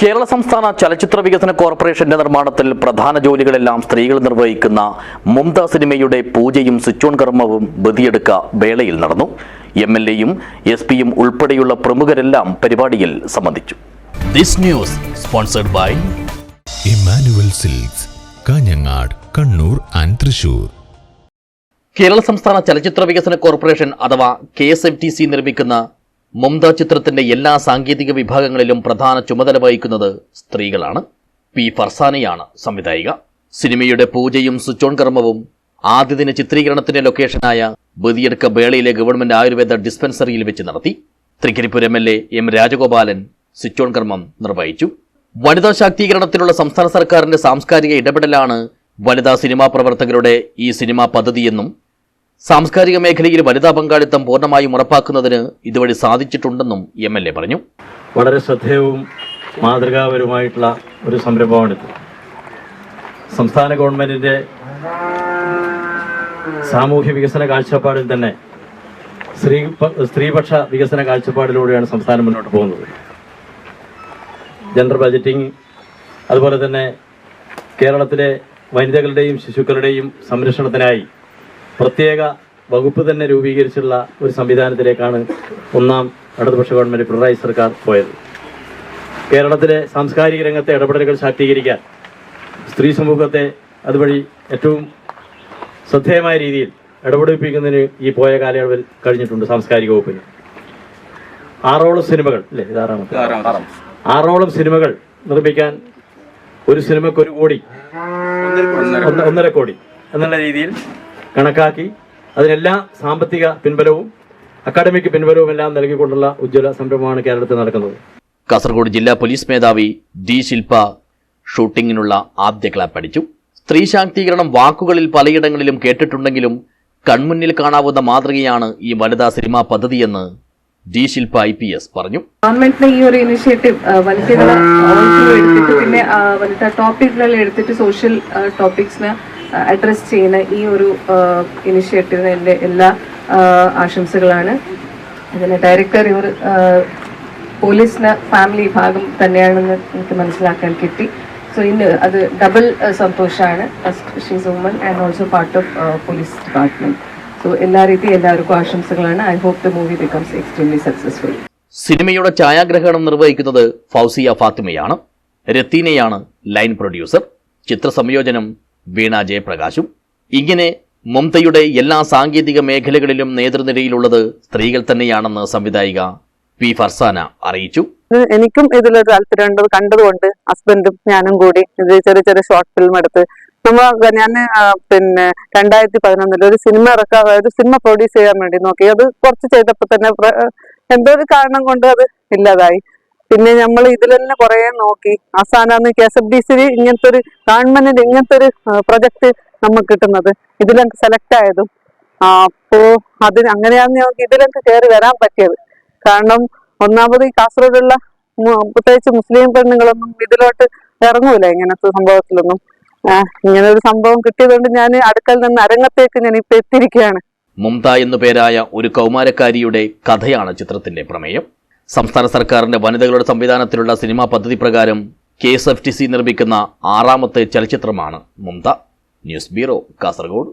കേരള സംസ്ഥാന ചലച്ചിത്ര വികസന കോർപ്പറേഷന്റെ നിർമ്മാണത്തിൽ പ്രധാന ജോലികളെല്ലാം സ്ത്രീകൾ നിർവഹിക്കുന്ന മുംത സിനിമയുടെ പൂജയും സ്വിച്ച് ഓൺ കർമ്മവും ബദിയെടുക്ക വേളയിൽ നടന്നു. എംഎൽഎയും എസ്പിയും ഉൾപ്പെടെയുള്ള പ്രമുഖരെല്ലാം പരിപാടിയിൽ സംബന്ധിച്ചു. This news sponsored by Emmanuel Silks, Kanhangad, Kannur and Thrissur. Kerala സംസ്ഥാന ചലച്ചിത്ര വികസന കോർപ്പറേഷൻ അഥവാ KSFDC നിർമ്മിക്കുന്ന മുംത ചിത്രത്തിന്റെ എല്ലാ സാങ്കേതിക വിഭാഗങ്ങളിലും പ്രധാന ചുമതല വഹിക്കുന്നത് സ്ത്രീകളാണ്. പി ഫർസാനയാണ് സംവിധായിക. സിനിമയുടെ പൂജയും സ്വിച്ച് ഓൺ കർമ്മവും ആദ്യദിന ചിത്രീകരണത്തിന്റെ ലൊക്കേഷനായ ബദിയെടുക്ക ബേളയിലെ ഗവൺമെന്റ് ആയുർവേദ ഡിസ്പെൻസറിയിൽ വെച്ച് നടത്തി. Thrikaripur MLA M Rajagopalan switch on കർമ്മം നിർവഹിച്ചു. വനിതാ ശാക്തീകരണത്തിലുള്ള സംസ്ഥാന സർക്കാരിന്റെ സാംസ്കാരിക ഇടപെടലാണ് വനിതാ സിനിമാ പ്രവർത്തകരുടെ ഈ സിനിമാ പദ്ധതിയെന്നും സാംസ്കാരിക മേഖലയിൽ വനിതാ പങ്കാളിത്തം പൂർണ്ണമായും ഉറപ്പാക്കുന്നതിന് ഇതുവഴി സാധിച്ചിട്ടുണ്ടെന്നും MLA പറഞ്ഞു. വളരെ ശ്രദ്ധേയവും മാതൃകാപരവുമായിട്ടുള്ള ഒരു സംരംഭമാണിത്. സംസ്ഥാന ഗവൺമെന്റിന്റെ സാമൂഹ്യ വികസന കാഴ്ചപ്പാടിൽ തന്നെ സ്ത്രീപക്ഷ വികസന കാഴ്ചപ്പാടിലൂടെയാണ് സംസ്ഥാനം മുന്നോട്ട് പോകുന്നത്. ജെൻഡർ ബജറ്റിംഗ്, അതുപോലെ തന്നെ കേരളത്തിലെ വനിതകളുടെയും ശിശുക്കളുടെയും സംരക്ഷണത്തിനായി പ്രത്യേക വകുപ്പ് തന്നെ രൂപീകരിച്ചുള്ള ഒരു സംവിധാനത്തിലേക്കാണ് ഒന്നാം ഇടതുപക്ഷ ഗവൺമെന്റ് പിണറായി സർക്കാർ പോയത്. കേരളത്തിലെ സാംസ്കാരിക രംഗത്തെ ഇടപെടലുകൾ ശാക്തീകരിക്കാൻ സ്ത്രീ സമൂഹത്തെ അതുവഴി ഏറ്റവും ശ്രദ്ധേയമായ രീതിയിൽ ഇടപെടിപ്പിക്കുന്നതിന് ഈ പോയ കാലയളവിൽ കഴിഞ്ഞിട്ടുണ്ട്. സാംസ്കാരിക വകുപ്പിന് 6ഓളം സിനിമകൾ അല്ലേ, ആറോളം സിനിമകൾ നിർമ്മിക്കാൻ ഒരു സിനിമയ്ക്ക് 1 കോടി 1.5 കോടി എന്നുള്ള രീതിയിൽ കണക്കാക്കി അതിനെല്ലാം സാമ്പത്തിക പിൻബലവും അക്കാഡമിക് പിൻബലവും എല്ലാം നൽകിക്കൊണ്ടുള്ള ഉജ്ജ്വല സംരംഭമാണ് കേരളത്തിൽ നടക്കുന്നത്. കാസർഗോഡ് ജില്ലാ പോലീസ് മേധാവി D ശില്പ ഷൂട്ടിങ്ങിനുള്ള ആദ്യ ക്ലാപ്പ് അടിച്ചു. സ്ത്രീ ശാക്തീകരണം വാക്കുകളിൽ പലയിടങ്ങളിലും കേട്ടിട്ടുണ്ടെങ്കിലും കൺമുന്നിൽ കാണാവുന്ന മാതൃകയാണ് ഈ വനിതാ സിനിമാ പദ്ധതിയെന്ന് D ശില്പ IPS പറഞ്ഞു. ഗവൺമെന്റിന്റെ ഈ ഒരു ഇനിഷ്യേറ്റീവ് വനിതകളെ എടുത്തിട്ട് പിന്നെ വനിതാ ടോപ്പിക്കുകളിൽ എടുത്തിട്ട് സോഷ്യൽ ടോപ്പിക്സിന് അഡ്രസ് ചെയ്യുന്ന ഈ ഒരു ഇനിഷ്യേറ്റീവിന് എൻ്റെ എല്ലാ ആശംസകളാണ്. ഇതിന് ഡയറക്ടർ ഇവർ പോലീസിന് ഫാമിലി ഭാഗം തന്നെയാണെന്ന് എനിക്ക് മനസ്സിലാക്കാൻ കിട്ടി. സോ ഇന്ന് അത് ഡബിൾ സന്തോഷമാണ്. First she's a woman and also part of police department. So എല്ലാ രീതിയും എല്ലാവർക്കും ആശംസകളാണ്. I hope the movie becomes extremely successful. സിനിമയുടെ ഛായാഗ്രഹണം നിർവഹിക്കുന്നത് ഫൗസിയ ഫാത്തിമയാണ്. രത്തീനയാണ് ലൈൻ പ്രൊഡ്യൂസർ. ചിത്ര സംയോജനം വീണ ജയപ്രകാശും. ഇങ്ങനെ മുംതയുടെ എല്ലാ സാങ്കേതിക മേഖലകളിലും നേതൃനിരയിലുള്ളത് സ്ത്രീകൾ തന്നെയാണെന്ന് സംവിധായിക പി ഫർസാന അറിയിച്ചു. എനിക്കും ഇതിലൊരു താല്പര്യമുണ്ട്. കണ്ടതുകൊണ്ട് ഹസ്ബൻഡും ഞാനും കൂടി ഇത് ചെറിയ ഷോർട്ട് ഫിലിം എടുത്ത് ഞാൻ 2011 ഒരു സിനിമ ഒരു സിനിമ പ്രൊഡ്യൂസ് ചെയ്യാൻ വേണ്ടി നോക്കി. അത് കുറച്ച് ചെയ്തപ്പോൾ തന്നെ എന്തോ ഒരു കാരണം കൊണ്ട് അത് ഇല്ലാതായി. പിന്നെ നമ്മൾ ഇതിൽ തന്നെ കുറെ നോക്കി. അവസാനം KSFDC ഇങ്ങനത്തെ ഒരു ഗവൺമെന്റിന്റെ ഇങ്ങനത്തെ ഒരു പ്രൊജക്ട് നമുക്ക് കിട്ടുന്നത് ഇതിലേക്ക് സെലക്ട് ആയതും അപ്പോ അതിന് അങ്ങനെയാണ് ഞങ്ങൾക്ക് ഇതിലേക്ക് കയറി വരാൻ പറ്റിയത്. കാരണം ഒന്നാമത് ഈ കാസർഗോഡുള്ള പ്രത്യേകിച്ച് മുസ്ലിം പെണ്ണുങ്ങളൊന്നും ഇതിലോട്ട് ഇറങ്ങൂല ഇങ്ങനത്തെ സംഭവത്തിലൊന്നും. ഇങ്ങനെ ഒരു സംഭവം കിട്ടിയതുകൊണ്ട് ഞാൻ അടുക്കൽ നിന്ന് അരങ്ങത്തേക്ക് ഞാൻ ഇപ്പൊ എത്തിയിരിക്കുകയാണ്. മുംത എന്നു പേരായ ഒരു കൗമാരക്കാരിയുടെ കഥയാണ് ചിത്രത്തിന്റെ പ്രമേയം. സംസ്ഥാന സർക്കാരിന്റെ വനിതകളുടെ സംവിധാനത്തിലുള്ള സിനിമാ പദ്ധതി പ്രകാരം KSFDC നിർമ്മിക്കുന്ന 6ാമത്തെ ചലച്ചിത്രമാണ് മുംത. News bureau, Kasaragod.